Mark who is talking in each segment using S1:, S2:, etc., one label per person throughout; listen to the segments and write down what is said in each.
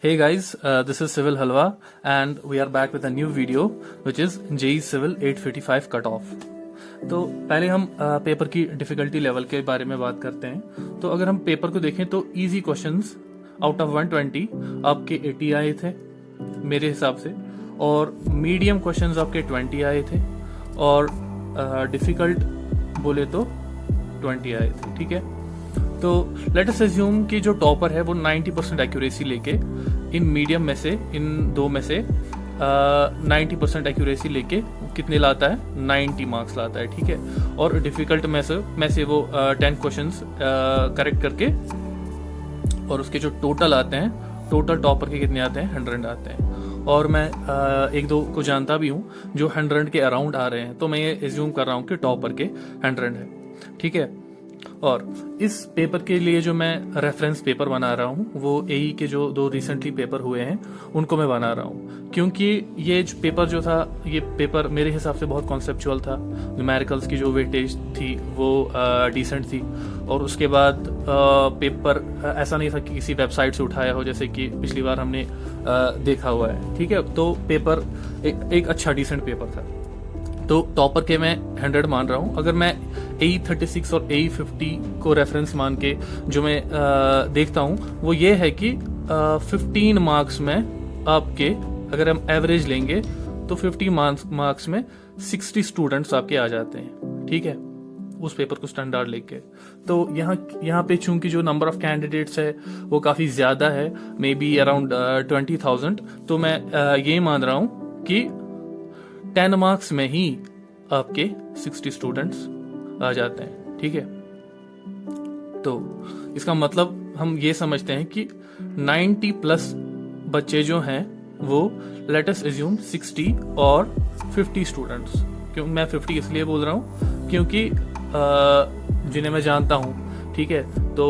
S1: Hey guys, this is Civil Halwa and we are back with a new video which is JEE Civil 855 cut off. तो पहले हम paper की difficulty level के बारे में बात करते हैं। तो अगर हम पेपर को देखें तो इजी क्वेश्चंस आउट ऑफ 120 आपके 80 आए थे मेरे हिसाब से, और मीडियम क्वेश्चंस आपके 20 आए थे, और डिफिकल्ट बोले तो 20 आए थे। ठीक है, तो लेट अस अज्यूम कि जो टॉपर है वो 90% एक्यूरेसी लेके इन मीडियम में से, इन दो में से 90% एक्यूरेसी लेके कितने लाता है, 90 मार्क्स लाता है। ठीक है, और डिफिकल्ट में से वो 10 क्वेश्चंस करेक्ट करके, और उसके जो टोटल आते हैं, टोटल टॉपर के कितने आते हैं, 100 आते हैं। और मैं एक दो को जानता भी हूँ जो 100 के अराउंड आ रहे हैं, तो मैं ये एज्यूम कर रहा हूँ कि टॉपर के 100 है। ठीक है, और इस पेपर के लिए जो मैं रेफरेंस पेपर बना रहा हूँ वो एई के जो 2 रिसेंटली पेपर हुए हैं उनको मैं बना रहा हूँ, क्योंकि ये जो पेपर जो था, ये पेपर मेरे हिसाब से बहुत कॉन्सेप्चुअल था। न्यूमेरिकल्स की जो वेटेज थी वो डिसेंट थी, और उसके बाद पेपर ऐसा नहीं था कि किसी वेबसाइट से उठाया हो जैसे कि पिछली बार हमने देखा हुआ है। ठीक है, तो पेपर एक अच्छा डिसेंट पेपर था। तो टॉपर के मैं 100 मान रहा हूँ। अगर मैं AE 36 और AE 50 को रेफरेंस मान के जो मैं देखता हूँ वो ये है कि 15 मार्क्स में आपके, अगर हम एवरेज लेंगे तो 50 मार्क्स में 60 स्टूडेंट्स आपके आ जाते हैं। ठीक है, उस पेपर को स्टैंडर्ड लेके। तो यहाँ पे चूंकि जो नंबर ऑफ कैंडिडेट्स है वो काफी ज्यादा है, मे बी अराउंड 20,000, तो मैं ये मान रहा हूँ कि 10 मार्क्स में ही आपके 60 स्टूडेंट्स आ जाते हैं। ठीक है, तो इसका मतलब हम ये समझते हैं कि 90 प्लस बच्चे जो हैं वो लेट अस अज्यूम 60 और 50 स्टूडेंट्स। क्यों मैं 50 इसलिए बोल रहा हूँ क्योंकि जिन्हें मैं जानता हूँ, ठीक है, तो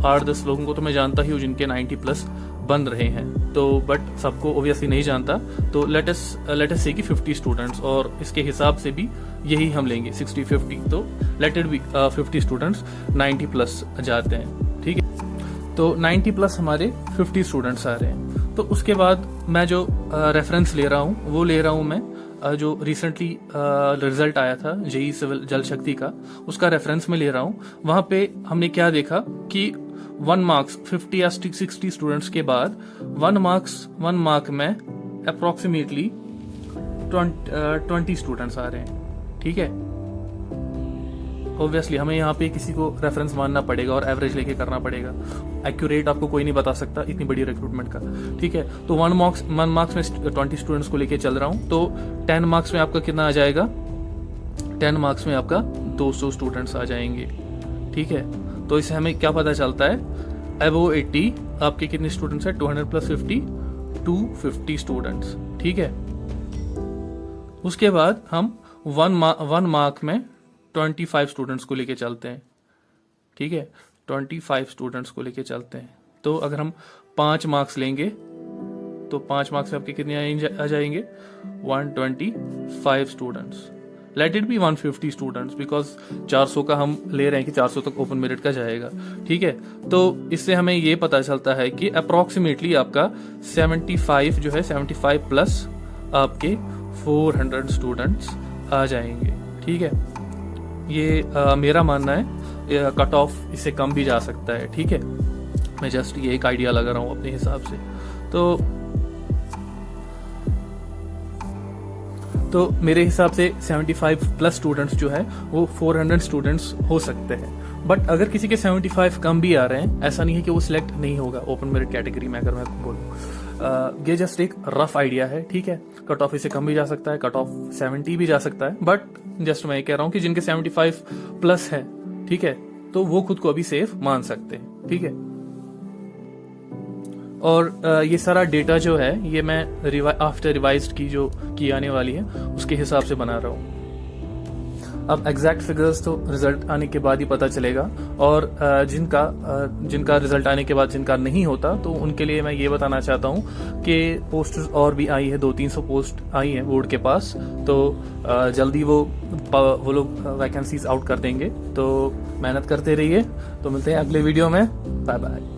S1: 8-10 लोगों को तो मैं जानता ही हूँ जिनके 90 प्लस बन रहे हैं, तो बट सबको ओब्वियसली नहीं जानता। तो लेट अस से कि 50 स्टूडेंट्स, और इसके हिसाब से भी यही हम लेंगे 60-50, तो let it be 50 students 90 plus जाते हैं। ठीक है, तो 90 प्लस हमारे 50 स्टूडेंट्स आ रहे हैं। तो उसके बाद मैं जो रेफरेंस ले रहा हूँ वो ले रहा हूँ मैं जो रिसेंटली रिजल्ट आया था जेई सिविल जल शक्ति का, उसका रेफरेंस में ले रहा हूँ। वहां पे हमने क्या देखा कि 1 मार्क्स 50 या 60 स्टूडेंट्स के बाद 1 मार्क में अप्रोक्सीमेटली 20 स्टूडेंट्स आ रहे हैं। ठीक है, ऑब्वियसली हमें यहाँ पे किसी को रेफरेंस मानना पड़ेगा और एवरेज लेके करना पड़ेगा। एक्यूरेट आपको कोई नहीं बता सकता इतनी बड़ी रिक्रूटमेंट का। ठीक है, तो 1 मार्क्स में 20 स्टूडेंट्स को लेके चल रहा हूँ, तो 10 मार्क्स में आपका कितना आ जाएगा, 10 मार्क्स में आपका 200 स्टूडेंट्स आ जाएंगे। ठीक है, तो इससे हमें क्या पता चलता है, अबव 80 आपके कितने स्टूडेंट्स हैं, 200 प्लस 50 250 स्टूडेंट्स। ठीक है, उसके बाद हम 1 मार्क में 25 स्टूडेंट्स को लेके चलते हैं। ठीक है, 25 स्टूडेंट्स को लेके चलते हैं। तो अगर हम 5 मार्क्स लेंगे तो 5 मार्क्स में आपके कितने आ जाएंगे, 125 students. Let it be 150 students, because 400 का हम ले रहे हैं कि 400 तक ओपन मेरिट का जाएगा। ठीक है, तो इससे हमें ये पता चलता है कि अप्रोक्सीमेटली आपका 75 जो है, 75 प्लस आपके 400 स्टूडेंट्स आ जाएंगे। ठीक है, ये मेरा मानना है। कट ऑफ इससे कम भी जा सकता है। ठीक है, मैं जस्ट ये एक आइडिया लगा रहा हूँ अपने हिसाब से। तो मेरे हिसाब से 75 प्लस स्टूडेंट्स जो है वो 400 स्टूडेंट्स हो सकते हैं। बट अगर किसी के 75 कम भी आ रहे हैं, ऐसा नहीं है कि वो सिलेक्ट नहीं होगा ओपन मेरिट कैटेगरी में। अगर मैं बोलूँ, ये जस्ट एक रफ आइडिया है। ठीक है, कट ऑफ इससे कम भी जा सकता है, कट ऑफ 70 भी जा सकता है, बट जस्ट मैं ये कह रहा हूँ कि जिनके 75 प्लस है, ठीक है, तो वो खुद को अभी सेफ मान सकते हैं। ठीक है, और ये सारा डेटा जो है ये मैं आफ्टर रिवाइज्ड की आने वाली है उसके हिसाब से बना रहा हूँ। अब एग्जैक्ट फिगर्स तो रिजल्ट आने के बाद ही पता चलेगा, और जिनका रिजल्ट आने के बाद जिनका नहीं होता तो उनके लिए मैं ये बताना चाहता हूँ कि पोस्ट्स और भी आई है, 200-300 पोस्ट आई है बोर्ड के पास, तो जल्दी वो लोग वैकेंसीज आउट कर देंगे। तो मेहनत करते रहिए। तो मिलते हैं अगले वीडियो में। Bye bye.